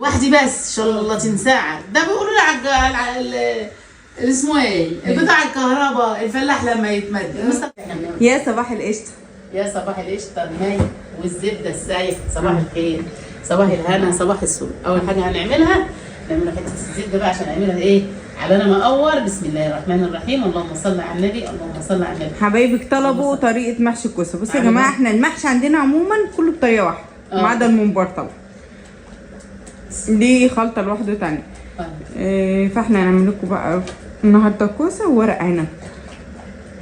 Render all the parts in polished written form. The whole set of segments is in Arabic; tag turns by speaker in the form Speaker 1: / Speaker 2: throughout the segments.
Speaker 1: وحدي بس شلطين ساعة. ده بيقولوا لي على اسمه ايه؟ بتاع الكهرباء الفلاح لما يتمد.
Speaker 2: يا صباح القشطة.
Speaker 1: يا صباح القشطة الناي والزبدة السايح. صباح الخير، صباح الهنا، صباح السرور. أول حاجة هنعملها نعمل حتة الزبدة بقى عشان نعملها ايه؟ على انا مقور. بسم الله الرحمن الرحيم. اللهم صل على النبي، اللهم صل على النبي.
Speaker 2: حبايبك طلبوا طريقة محشي الكوسة. بصوا يا جماعة، احنا المحشي عندنا عموما كله بطريقة واحدة ما عدا الممبار طبعا. دي خلطة لوحده تانية. فاحنا هنعمل لكم بقى النهارده كوسة وورق عنب.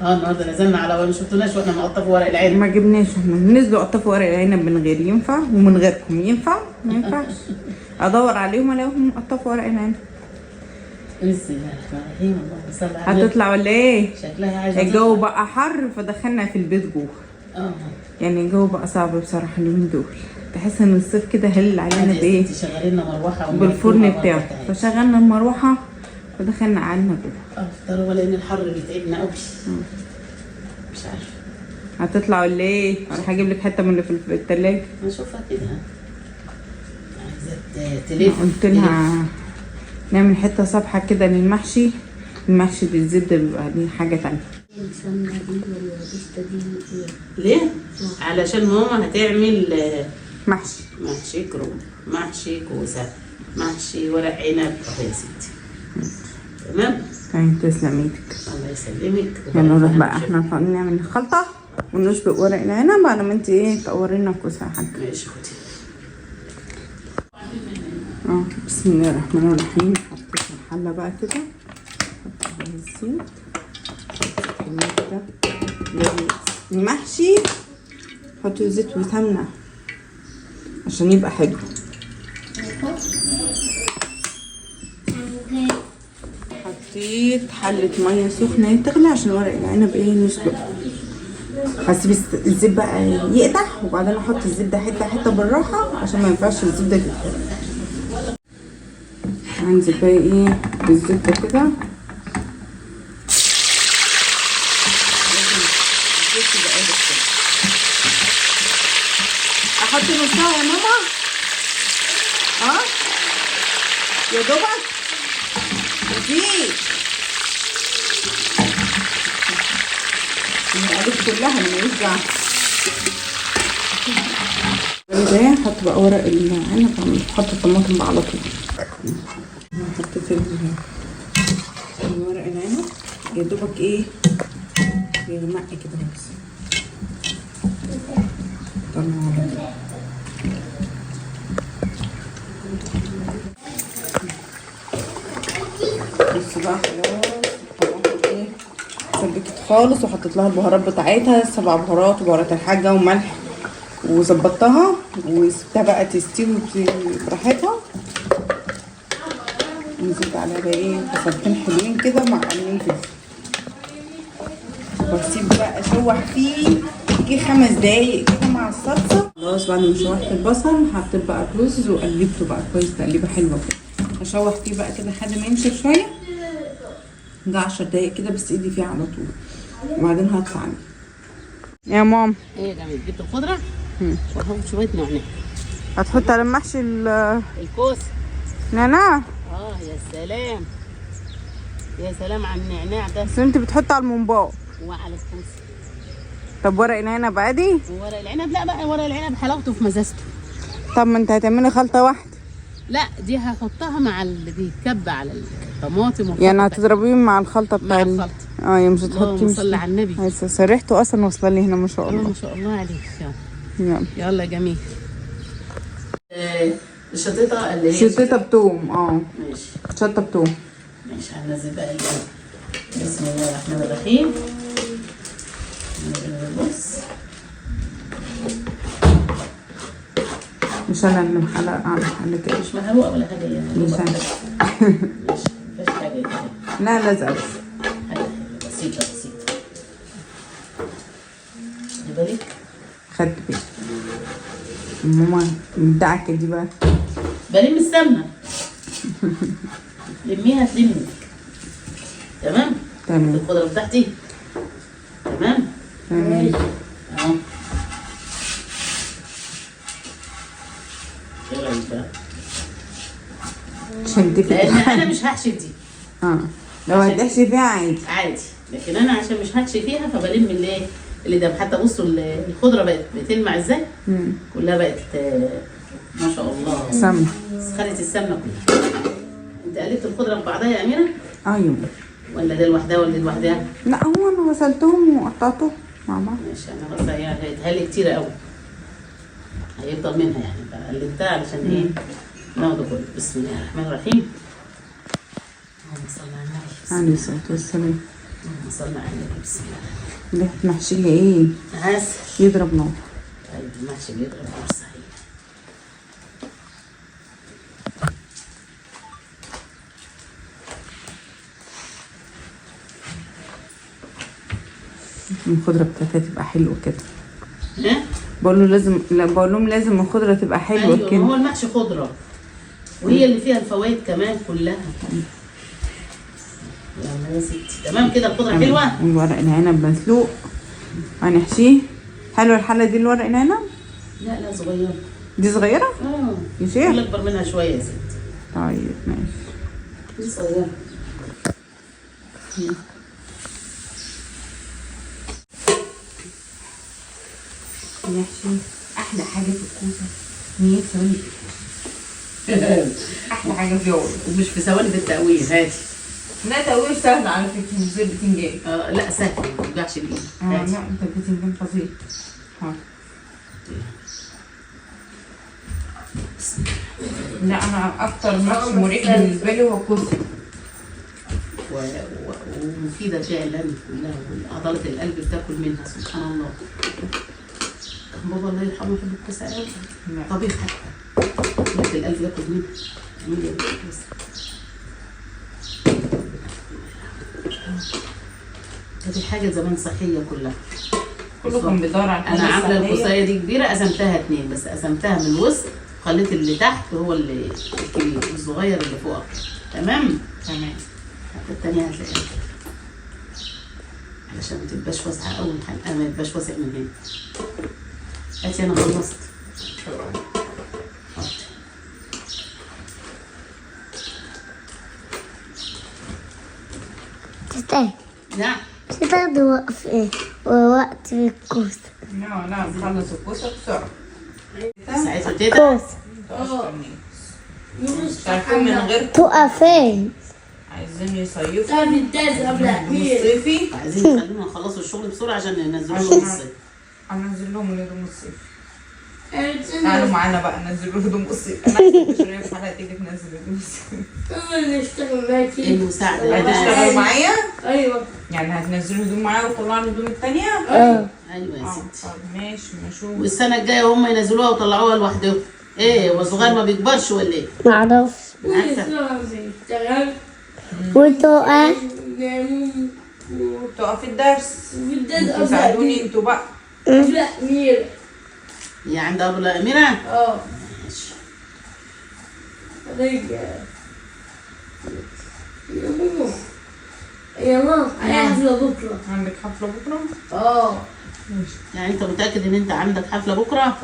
Speaker 1: النهارده نزلنا على ما شفتوناش واحنا بنقطف ورق العنب.
Speaker 2: ما جبناش، احنا بننزلوا قطفوا ورق العنب من غير ينفع، ومن غيركم ينفع ما ينفعش. ادور عليهم الاقيهم قطفوا ورق العنب.
Speaker 1: بسم الله الرحمن الرحيم. اللهم صل على النبي.
Speaker 2: هتطلع ولا ايه؟
Speaker 1: شكلها عايزه.
Speaker 2: الجو بقى حر فدخلنا في البيت جوه. يعني الجو بقى صعب بصراحه اليومين دول. تحس ان الصيف كده هل علينا بايه؟
Speaker 1: شغالين مروحه
Speaker 2: بالفرن بتاعه، فشغلنا المروحه ودخلنا قعدنا جوه.
Speaker 1: افطر ولا ان الحر بيتعبنا قوي. مش عارفه
Speaker 2: هتطلع ولا ايه؟ انا هجيب لك حته من اللي في الثلاجه.
Speaker 1: نشوفها كده. عايزه تلف.
Speaker 2: قلت لها نعمل حته صبحه كده للمحشي. المحشي بالزبده بيبقى ليه حاجه تانية.
Speaker 1: ليه؟ علشان ماما هتعمل
Speaker 2: محشي
Speaker 1: كروم، محشي كوسه، محشي ورق عنب. يا ستي تمام.
Speaker 2: تسلم ايدك.
Speaker 1: الله يسلمك.
Speaker 2: يلا نروح بقى احنا نعمل الخلطه ونسلق ورق العنب بعد ما انت تقوري لنا الكوسه يا حاجه.
Speaker 1: ماشي خدي.
Speaker 2: بسم الله الرحمن الرحيم. حطيت الحله بقى كده، حط الزيت المحشي. حطي زيت وسمنه عشان يبقى حلو. حطيت حله ميه سخنه تغلي عشان ورق العنب نسلقه. هسيب الزيت بقى يقدح وبعدين احط الزبده حته حته بالراحه عشان ما ينفعش الزبده تتحرق. هنزل بقى بالزبده كده. احط نصها يا ماما. يا دوبك مفيش العلوف كلها ما يرجع. ده هحط بقى ورق العنب. هحط الطماطم بقى على طول. حطيت ورق العنب يا دوبك يغمق كده بس. طلعه على كده. بص بقى خلاص سبكت خالص وحطيت لها البهارات بتاعتها 7 بهارات وبهارات الحاجه وملح وظبطتها وسبتها بقى تستوي براحتها. نزلت عليها بقى بصلتين حلوين كده مع قرنين فلفل واسيب بقى اشوح فيه يجي 5 دقايق كده مع الصلصه. خلاص بعد ما شوحت البصل حطيت بقى الرز وقلبته بقى كويس تقليبه حلوه كده. هشوح فيه بقى كده لحد ما ينشف شويه. ده 10 دقايق كده بس ايدي فيه على طول وبعدين هطلع عليه. يا ماما
Speaker 1: ايه يا جميل؟ جبت الخضره وهحط شويه نعناع.
Speaker 2: هتحط على المحشي
Speaker 1: الكوسه
Speaker 2: نعناع.
Speaker 1: يا سلام يا سلام على النعناع ده.
Speaker 2: بس انت بتحط على الممبار
Speaker 1: وعلى الكوسه.
Speaker 2: طب ورق العنب عادي؟
Speaker 1: ورق العنب لا بقى، ورق العنب حلاوته في مزازته.
Speaker 2: طب ما انت هتعملي خلطه واحده.
Speaker 1: لا دي هحطها مع اللي بيتكب على الطماطم.
Speaker 2: يعني هتضربيهم مع الخلطه بتاع
Speaker 1: الخلطه.
Speaker 2: يعني مش هتحطي.
Speaker 1: صلي على النبي.
Speaker 2: ريحته اصلا واصله لي هنا ما شاء الله.
Speaker 1: ما شاء الله عليك. يلا يا جميل. الشطيطه اللي هي
Speaker 2: شطيطه بتوم.
Speaker 1: ماشي.
Speaker 2: شطه بتوم.
Speaker 1: ماشي. هننزل بقى بسم الله الرحمن الرحيم. بص
Speaker 2: مش انا اللي محلقه كده.
Speaker 1: مش محروقه ولا حاجه يعني.
Speaker 2: مش انا.
Speaker 1: مفيش حاجه كده.
Speaker 2: لا لازقه بس.
Speaker 1: حاجه بسيطه بسيطه. خدي بالك.
Speaker 2: خدت بالي. ماما الدعكه دي بقى
Speaker 1: بلم السمنه. لميها تلمي. تمام. الخضره بتاعتي تمام. اهو. ايه رايك بقى؟
Speaker 2: عشان دي
Speaker 1: لان انا مش هحشي في دي
Speaker 2: لو هتحشي فيها عادي.
Speaker 1: عادي، لكن انا عشان مش هحشي فيها فبلم اللي ده. حتى بصوا الخضره بقت بتلمع ازاي، كلها بقت ما شاء الله
Speaker 2: سمنه،
Speaker 1: خدت السمنه كلها. انت قلبت الخضره في بعضها يا اميره؟
Speaker 2: ايوه.
Speaker 1: ولا ده لوحدها ولا دي لوحدها؟
Speaker 2: لا هو انا غسلتهم وقطعتهم مع بعض.
Speaker 1: ماشي، انا بس هيتهالي كتير قوي، هيفضل منها يعني، فقلبتها علشان ايه ناخده كله. بسم الله الرحمن الرحيم. اللهم صل على النبي.
Speaker 2: عليه الصلاه والسلام.
Speaker 1: اللهم صل على النبي. بسم الله.
Speaker 2: ده محشي لي ايه؟
Speaker 1: عسل.
Speaker 2: يضرب نار.
Speaker 1: طيب المحشي بيضرب نار صحيح.
Speaker 2: الخضره بتاعتها تبقى حلوه كده.
Speaker 1: ها؟
Speaker 2: بقول له لازم، لا بقول لهم لازم الخضره تبقى حلوه
Speaker 1: ايوه،
Speaker 2: كده.
Speaker 1: ما هو المحشي خضره وهي اللي فيها الفوائد كمان كلها. يلا يا ستي، تمام كده الخضره حلوه.
Speaker 2: الورق العنب مسلوق هنحشيه. حلوه الحله دي الورق العنب؟
Speaker 1: لا لا صغيره.
Speaker 2: دي صغيره؟ يا شيخ
Speaker 1: ولا اكبر منها شويه يا ستي.
Speaker 2: طيب ماشي.
Speaker 1: دي صغيره.
Speaker 2: نحشي احلى حاجه في الكوسه 100 ثواني في الكوسه. احلى حاجه في يوم،
Speaker 1: ومش في ثواني في التقويم. هاتي.
Speaker 2: لا تقوير سهل على فكره، مش زي البتنجان.
Speaker 1: لا سهل، ما توجعش الايد.
Speaker 2: لا
Speaker 1: هاتي.
Speaker 2: انت البتنجان فظيع. لا انا اكتر محشي مريح بالنسبه لي هو الكوسه.
Speaker 1: ومفيده فعلا كلها، وعضله القلب بتاكل منها سبحان الله. كان بابا الله يرحمه يحب الكوسه قوي. طبيعي حتى عضله القلب ياكل منها. اعملي الكوسه. دي حاجه زمان صحيه كلها.
Speaker 2: كلكم بيدور على
Speaker 1: انا عامله الكوسايه دي كبيره، قسمتها 2 بس، قسمتها من الوسط، خليت اللي تحت هو اللي الكبير والصغير اللي فوق. تمام. حتى التانية هتلاقيها علشان ما تبقاش واسعه قوي، الحلقه ما يبقاش واسع من هنا. هاتي انا خلصت.
Speaker 3: تستاهل.
Speaker 1: نعم.
Speaker 3: تاخد وقت في الكوسة.
Speaker 2: لا نخلص الكوسه بسرعه.
Speaker 1: ساعتها كده.
Speaker 3: كوسة.
Speaker 2: مش عارفين من غير
Speaker 3: تقف فين؟
Speaker 2: عايزين يصيفوا
Speaker 3: قبل
Speaker 2: الصيفي.
Speaker 1: عايزين يخلونا نخلصوا الشغل بسرعه عشان ننزلوا لهم الصيف.
Speaker 2: هنزل لهم الهدوم الصيف. تعالوا معانا بقى ننزل له هدوم الصيف. انا عايزه شويه في حلقه تيجي تنزل هدوم الصيف.
Speaker 3: انا نشتغل معاكي.
Speaker 1: المساعده.
Speaker 2: هتشتغلوا معايا؟
Speaker 3: ايوه.
Speaker 2: يعني هتنزلوا هدوم معايا وتطلعوا الهدوم التانية؟
Speaker 1: ايوه يا ستي.
Speaker 2: طب ماشي نشوف.
Speaker 1: والسنه الجايه هم ينزلوها ويطلعوها لوحدهم. ايه هو الصغير ما بيكبرش ولا ايه؟
Speaker 3: معرفش.
Speaker 1: عارفه.
Speaker 3: وتقف.
Speaker 2: تقف الدرس. انتوا ساعدوني انتوا بقى.
Speaker 3: لا ميرا.
Speaker 1: هي عند ابله اميره؟ ماشي.
Speaker 3: يا ماما انا حفلة بكرة.
Speaker 2: عندك حفلة بكرة؟
Speaker 1: يعني انت متاكد ان انت عندك حفله بكره؟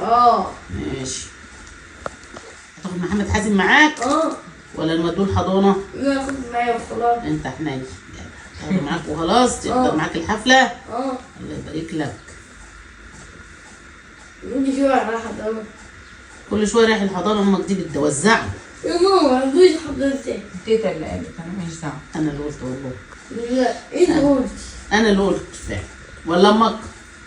Speaker 1: ماشي. هتاخد محمد حازم معاك؟ ولا نودوه الحضانه؟
Speaker 3: لا خد معايا وخلاص.
Speaker 1: انت حنين، تاخده معاك وخلاص. تقدر معاك الحفله؟ الله يبارك لك.
Speaker 3: كل شوية رايح الحضانة.
Speaker 1: كل شويه رايح الحضانه. امك دي بتوزعه.
Speaker 3: يا ماما ما عندوش حضانتين.
Speaker 2: تيتا اللي قالت، انا ماليش دعوة.
Speaker 1: انا اللي قلت والله.
Speaker 3: لا انت قلت.
Speaker 1: انا اللي قلت فعلا. ولا امك؟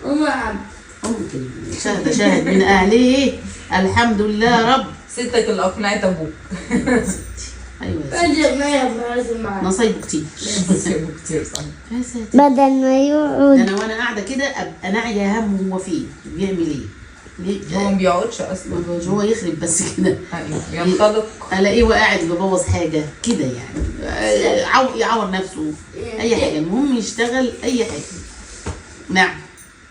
Speaker 3: ماما عم.
Speaker 1: ممكن. شاهد من اهله. الحمد لله رب.
Speaker 2: ستك اللي اقنعت ابوك.
Speaker 1: ايوه يا ستي.
Speaker 3: اجي معايا بهزر معاك.
Speaker 1: نصايبه كتير.
Speaker 2: نصيبه كتير صح.
Speaker 1: يا ساتر.
Speaker 3: بدل ما يقعد.
Speaker 1: انا وانا قاعده كده ابقى ناعيه هم هو فين بيعمل ايه.
Speaker 2: هو ما بيقعدش اصلا.
Speaker 1: هو يخرب بس كده.
Speaker 2: ايوه ينطلق.
Speaker 1: الاقيه وقاعد بيبوظ حاجه كده يعني. يعور نفسه اي حاجه، المهم يشتغل اي حاجه. نعم.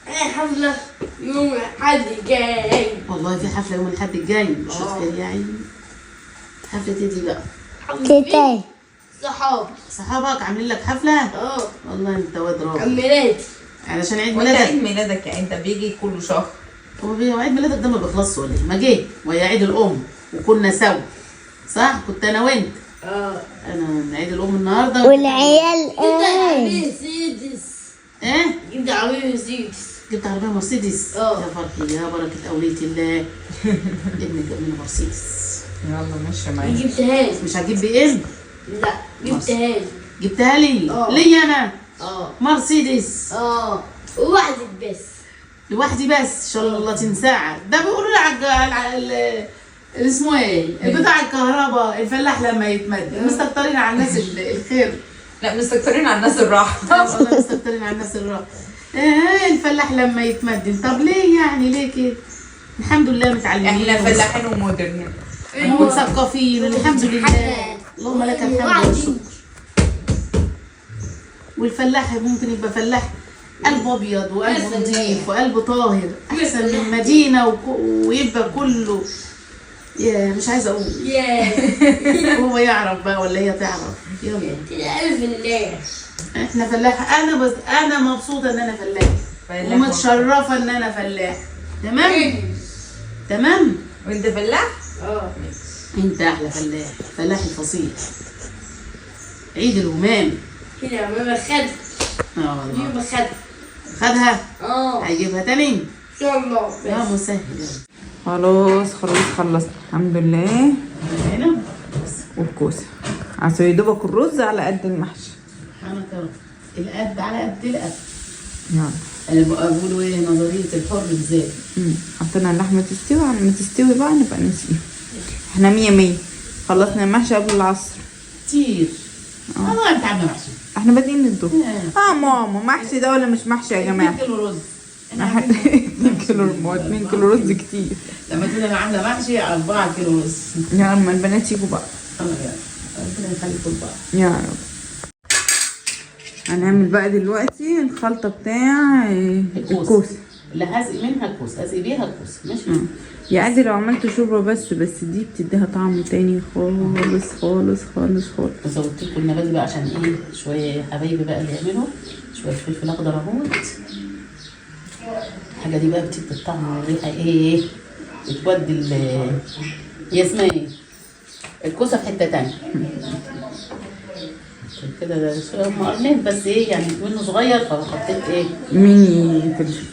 Speaker 3: حفلة يوم الأحد الجاي.
Speaker 1: والله في حفله يوم الاحد الجاي. مش خير يا عيني. حفله ايه دي بقى؟
Speaker 3: تيتاي.
Speaker 1: صحابك عاملين لك حفله؟ والله انت واد راجل.
Speaker 3: ميلادي.
Speaker 1: علشان عيد
Speaker 2: وانت عيد
Speaker 1: ميلادك.
Speaker 2: ميلادك يعني انت بيجي كل شهر.
Speaker 1: هو عيد ميلادك ده ما بيخلصش ولا ايه؟ ما جه وهي عيد الام وكنا سوا. صح؟ كنت انا وانت. انا عيد الام النهارده.
Speaker 3: والعيال
Speaker 1: ايه؟
Speaker 3: جبت عربية مرسيدس.
Speaker 1: جبت عربيه مرسيدس. يا فرحي يا بركه اولية الله. ابنك جاب لنا مرسيدس.
Speaker 2: يلا ماشي
Speaker 3: ما
Speaker 2: معايا.
Speaker 3: جبتهاش.
Speaker 1: مش هتجيب بي ام؟
Speaker 3: لا جبتهاش.
Speaker 1: جبتها لي. ليا انا. مرسيدس.
Speaker 3: وواحدة بس.
Speaker 1: لوحدي بس ان شاء الله 30 ساعه. ده بيقولوا لي على اسمه ايه؟ بتاع الكهرباء الفلاح لما يتمد. مستكترين على الناس الخير.
Speaker 2: لا مستكترين على الناس الراحه.
Speaker 1: والله مستكترين على الناس الراحه. الفلاح لما يتمدن. طب ليه يعني ليه كده؟ الحمد لله متعلمين.
Speaker 2: احنا فلاحين ومودرن
Speaker 1: ومثقفين والحمد لله. اللهم لك الحمد والشكر. والفلاح ممكن يبقى فلاح قلبه ابيض وقلبه نظيف وقلبه طاهر احسن من مدينه ويبقى كله مش عايزه اقول. هو يعرف بقى ولا هي تعرف. يلا احنا فلاح. انا مبسوطه ان انا فلاح ومتشرفه ان انا فلاح. تمام.
Speaker 2: وانت فلاح؟
Speaker 1: انت احلى فلاح. فلاح الفصيح. عيد الهمام
Speaker 3: كده ماما خدها.
Speaker 1: خدها. هيجيبها تاني ان
Speaker 3: شاء الله.
Speaker 1: يا مسهل.
Speaker 2: خلاص خلصت الحمد لله.
Speaker 1: هنا
Speaker 2: والكوسه عشان يدوبك الرز على قد المحشي.
Speaker 1: سبحانك يا رب. القد على قد القد.
Speaker 2: يلا
Speaker 1: انا بقولوا ايه نظريه الحر بزاد.
Speaker 2: حطينا اللحمه تستوي. على ما تستوي بقى نبقى نسقيها. احنا 100 خلصنا المحشي قبل العصر
Speaker 1: كتير. انت عامله محشي.
Speaker 2: احنا بادئين الظهر. ماما محشي ده ولا مش محشي يا جماعه؟
Speaker 1: 2 كيلو رز.
Speaker 2: 2 كيلو 2 كيلو رز كتير.
Speaker 1: لما تقول انا عامله محشي 4 كيلو رز.
Speaker 2: يا اما البنات يجوا بقى.
Speaker 1: ربنا يخليكم بعض
Speaker 2: يا رب. هنعمل بقى دلوقتي الخلطه بتاع الكوسه
Speaker 1: اللي هزق منها الكوسه. هزق بيها الكوسه ماشي.
Speaker 2: يعني لو عملت شوربه بس دي بتديها طعم تاني خالص خالص خالص خالص.
Speaker 1: وزودت لكم النباتي بقى عشان ايه شويه يا حبايبي بقى اللي يعملوا شويه فلفل اخضر اهوت. الحاجه دي بقى بتدي الطعم والريحه ايه بتودي هي اسمها ايه الكوسه في حته تانيه كده. ده شويه هم قرنين بس ايه يعني منه صغير فحطيت ايه
Speaker 2: ميني فلفل.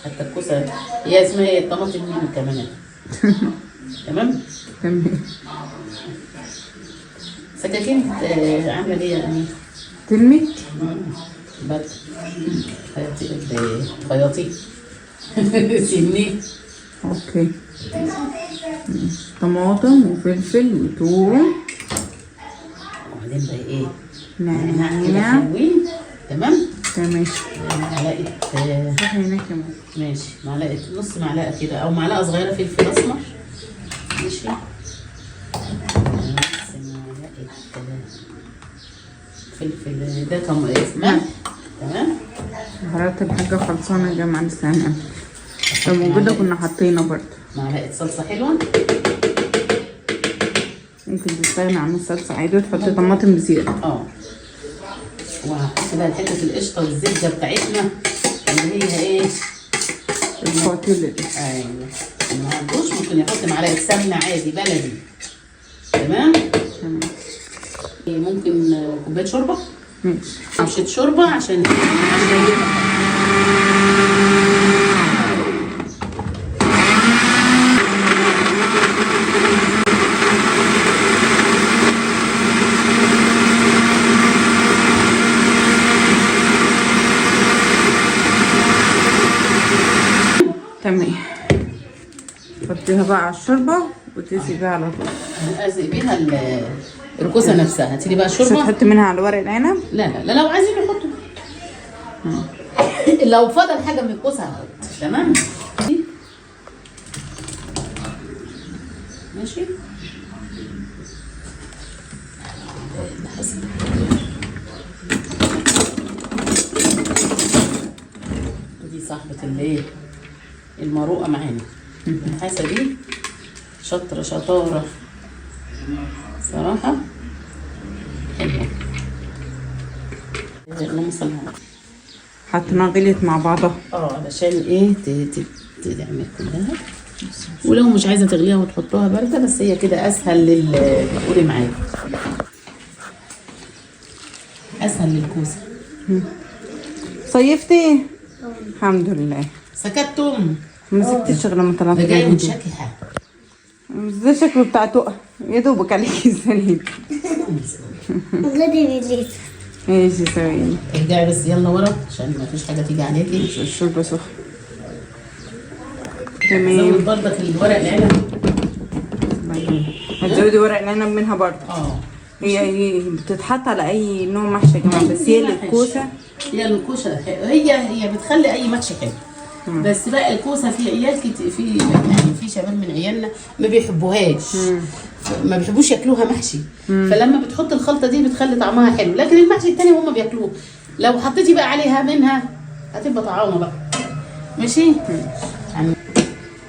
Speaker 1: حتى الكوسه هي اسمها ايه الطماطم ميني كمان. تمام. سكاكين عامله ايه يعني
Speaker 2: تلمت
Speaker 1: بس خياطي سني.
Speaker 2: اوكي. طماطم وفلفل وثوم.
Speaker 1: وبعدين بقى ايه
Speaker 2: نعناع.
Speaker 1: تمام.
Speaker 2: معلقه هنا كمان.
Speaker 1: ماشي. معلقه نص معلقه كده او معلقه صغيره فلفل اسمر. ماشي. فلفل ده كم اسمه. تمام.
Speaker 2: بهارات الحاجه خلصانه يا جماعه لسه هنعمل. لو موجوده كنا حاطينها برضه.
Speaker 1: معلقه صلصه حلوه.
Speaker 2: ممكن تستغني عن الصلصه عادي وتحطي طماطم بزياده.
Speaker 1: وهحط بقى حته القشطه والزبده بتاعتنا اللي هي ايه
Speaker 2: الفواتيل.
Speaker 1: ايوه ما عندوش ممكن يحط معلقه سمنه عادي بلدي. تمام. ممكن كوبايه شوربه. ماشي. شوربه عشان
Speaker 2: تمام. حطيها بقى على الشوربه وتسقي بيها على طول.
Speaker 1: ازق بيها الكوسه نفسها. هاتي لي بقى الشوربه.
Speaker 2: مش هتحطي منها على ورق العنب؟
Speaker 1: لا لو عايزين نحطه. لو فضل حاجه من الكوسه هحط. تمام. ماشي. دي صاحبه الايه المروءه معانا. الحاسه دي شطاره صراحه حلوه. اللهم صل على النبي.
Speaker 2: حطيناها غليت مع بعضها.
Speaker 1: علشان ايه تعمل كلها. ولو مش عايزه تغليها وتحطوها بارده، بس هي كده اسهل قولي معايا، اسهل للكوسه.
Speaker 2: صيفتي؟ الحمد لله.
Speaker 1: سكتتم.
Speaker 2: ما سكتش غير لما طلعت
Speaker 1: ده جاي
Speaker 2: الفيديو.
Speaker 1: متشكحه.
Speaker 2: ده شكله بتاع تقى يا دوبك عليكي السنين.
Speaker 3: غدي بيجي.
Speaker 2: ماشي ثواني.
Speaker 1: ارجعي بس يلا ورا عشان ما فيش حاجه تيجي عليكي.
Speaker 2: الشوربه سخنه. تمام.
Speaker 1: زود برضك الورق العنب.
Speaker 2: هتزودي ورق العنب منها برضه. هي بتتحط على اي نوع محشي يا جماعه، بس هي الكوسه.
Speaker 1: هي الكوسه هي بتخلي اي محشي حلو. بس بقى الكوسه في عيال كتير، يعني في شباب من عيالنا ما بيحبوهاش، ما بيحبوش ياكلوها محشي. فلما بتحط الخلطه دي بتخلي طعمها حلو، لكن المحشي التاني هم بياكلوه. لو حطيتي بقى عليها منها هتبقى طعامه بقى. ماشي.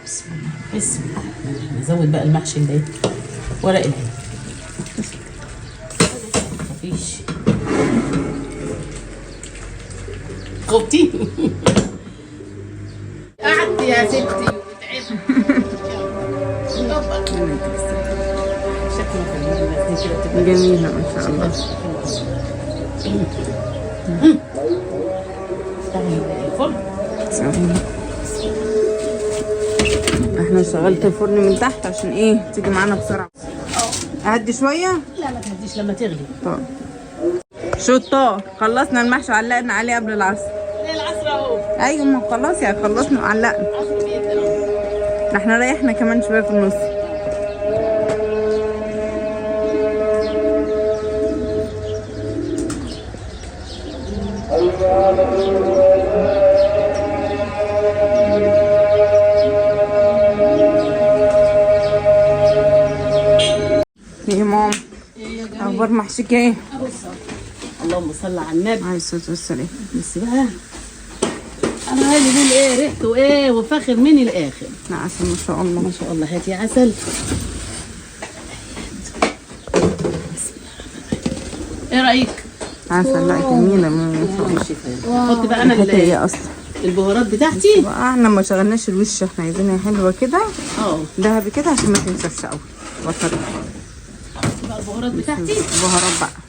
Speaker 1: بسم الله بسم الله. نزود بقى المحشي اللي ورق العنب. مفيش خبتي. قعدت يا ستي وتعبت.
Speaker 2: جميلة ما شاء الله. احنا شغلت الفرن من تحت عشان ايه تيجي معانا بسرعة. اهدي شوية؟
Speaker 1: لا ما تهديش لما تغلي.
Speaker 2: طب شطار، خلصنا المحشي وعلقنا عليه قبل العصر.
Speaker 1: ايه العصر اهو.
Speaker 2: ايوه ما خلاص يعني خلصنا وعلقنا.
Speaker 1: عصر بيدنا.
Speaker 2: احنا ريحنا كمان شوية في النص. ايه يا ماما؟ اخبار محشيك ايه؟
Speaker 1: اللهم صل على النبي
Speaker 2: عليه الصلاة والسلام.
Speaker 1: بس بقى انا عايزه اقول ايه ريحته ايه وفاخر من الاخر.
Speaker 2: لا عسل ما شاء الله.
Speaker 1: ما شاء الله. هاتي عسل. ايه رايك؟
Speaker 2: عسل. لا جميلة ما شاء الله.
Speaker 1: حط بقى انا
Speaker 2: هي اصلا
Speaker 1: البهارات بتاعتي.
Speaker 2: بقى احنا ما شغلناش الوش، احنا عايزينها حلوة كده ذهبي كده عشان ما تنشفش قوي. وصلت
Speaker 1: بقى البهارات بتاعتي.
Speaker 2: بهارات بقى.